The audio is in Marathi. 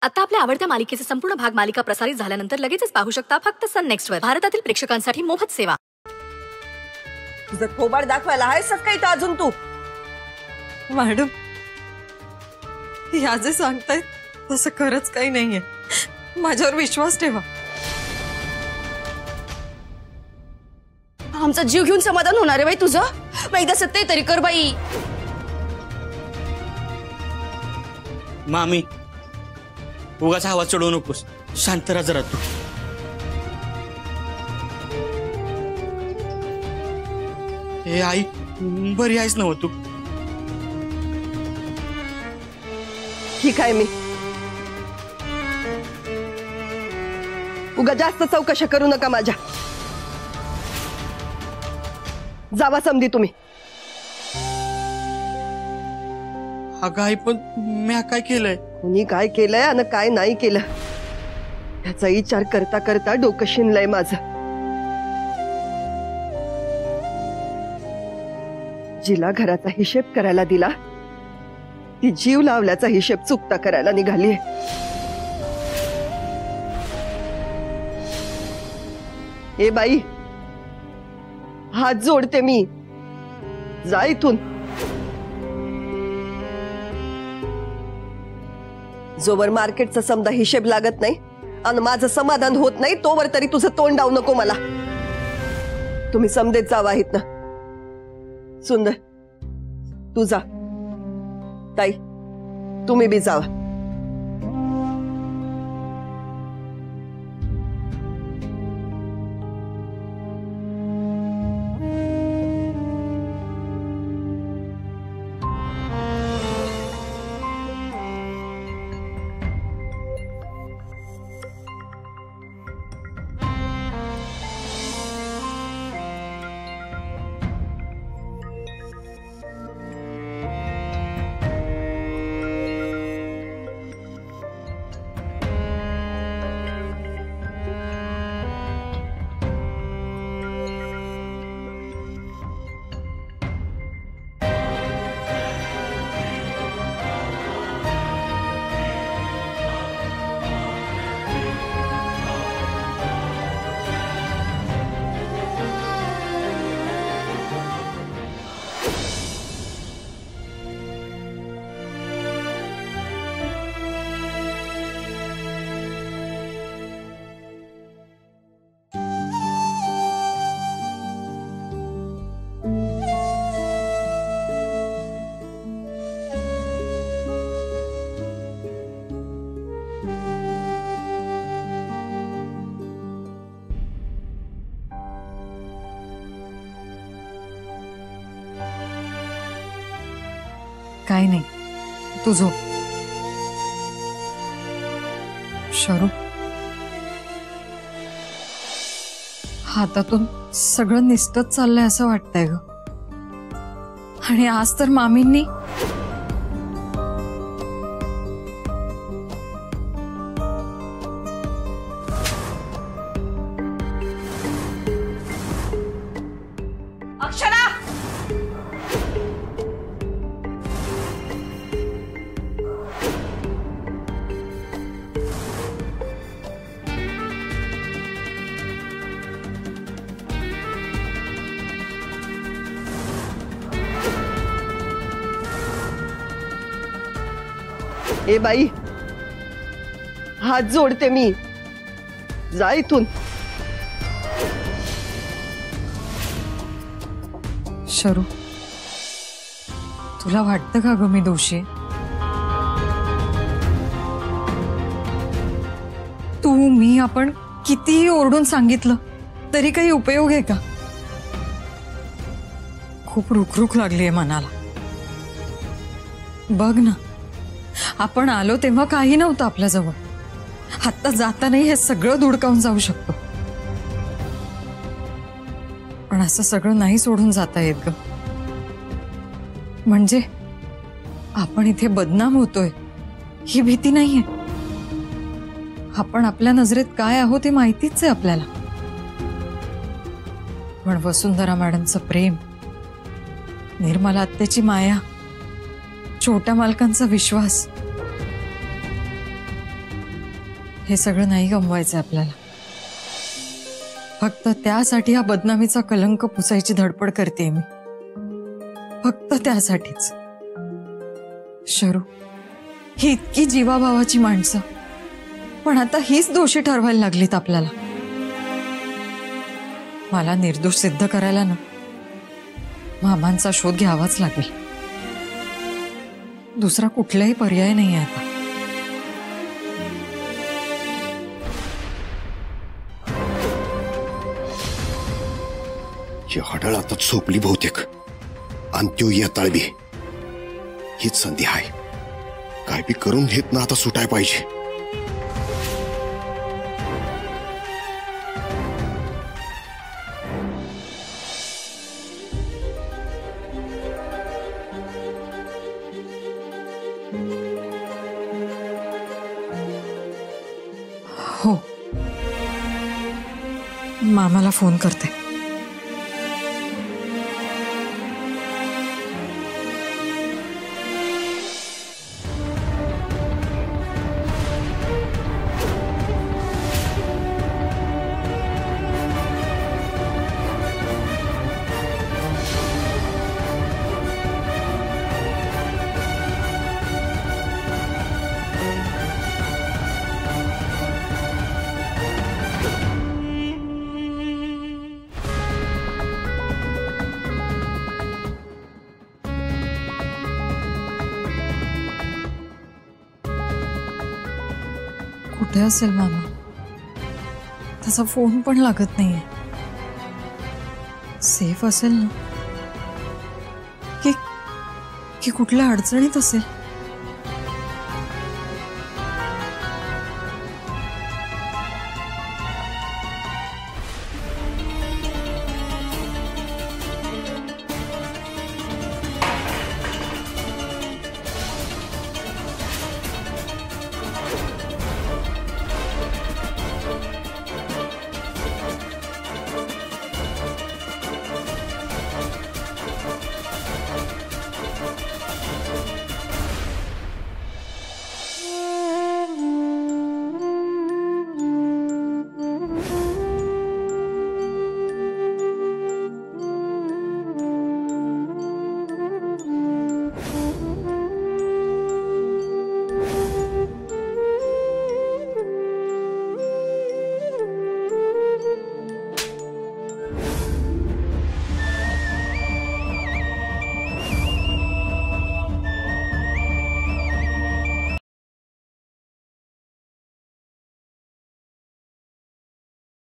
आता आपल्या आवडत्या मालिकेचे संपूर्ण भाग मालिका प्रसारित झाल्यानंतर लगेचच पाहू शकता फक्त सन नेक्स्ट वर. भारतातील प्रेक्षकांसाठी मोफत सेवा. तुझं थोबाड दाखवायला आहेसच का इथं अजून तू? मॅडम, या जे सांगतायत तसं खरंच काही नाहीये. माझ्यावर विश्वास ठेवा. आमचा जीव घेऊन समाधान होणार आहे बाई तुझं? एकदा सत्य तरी कर बाई. मामी, उगाच आवाज चढवू नकोस. शांत राहा जरा तू. हे आई, बरी आहेस ना तू? ठीक आहे मी. उगा जास्त चौकशा करू नका माझ्या. जावा समधी तुम्ही. अगं आई, पण मी काय केलंय? कोणी काय केलंय आणि काय नाही केलं त्याचा विचार करता करता डोकं शिनलंय माझं. जिला घराचा हिशेब करायला दिला ती जीव लावल्याचा हिशेब चुकता करायला निघालीये. ए बाई, हात जोडते मी. जा इथून. जोवर मार्केटचा समजा हिशेब लागत नाही आणि माझं समाधान होत नाही तोवर तरी तुझं तोंड डावू नको मला. तुम्ही समदेत जावा आहेत ना. सुंदर, तू जा. ताई, तुम्ही बी जावा. काही नाही, तू झोप. शरू, हातातून सगळं निसटत चाललंय असं वाटतंय ग. आणि आज तर मामींनी अक्षरा, ए बाई, हात जोडते मी. जा इथून. शरू, तुला वाटतं का ग मी दोषी आहे? तू मी आपण कितीही ओरडून सांगितलं तरी काही उपयोग आहे का? खूप रुखरुख लागलीये मनाला. बघ ना, आपण आलो तेव्हा काही नव्हतं आपल्याजवळ. आत्ता जातानाही हे सगळं धुडकावून जाऊ शकतो. पण असं सगळं नाही सोडून जाता येत ग. म्हणजे आपण इथे बदनाम होतोय ही भीती नाहीये. आपण आपल्या नजरेत काय आहोत हे माहितीच आहे आपल्याला. पण वसुंधरा मॅडमचं प्रेम, निर्मला आत्याची माया, छोट्या मालकांचा विश्वास, हे सगळं नाही गमवायचं आपल्याला. फक्त त्यासाठी हा बदनामीचा कलंक पुसायची धडपड करते मी. फक्त त्यासाठीच. शरू, ही इतकी जीवाभावाची माणसं, पण आता हीच दोषी ठरवायला लागलीत आपल्याला. मला निर्दोष सिद्ध करायला ना मामांचा शोध घ्यावाच लागेल. दुसरा कुठलाही पर्याय नाही आता. ही हडळ आता झोपली बहुतेक. आणि त्यो येताळ बी. हीच संधी आहे. काय बी करून घेत ना आता सुटाय पाहिजे. हो, मामाला फोन करते. कुठे असेल मामा? त्याचा फोन पण लागत नाहीये. सेफ असेल ना? की कुठल्या अडचणीत असेल?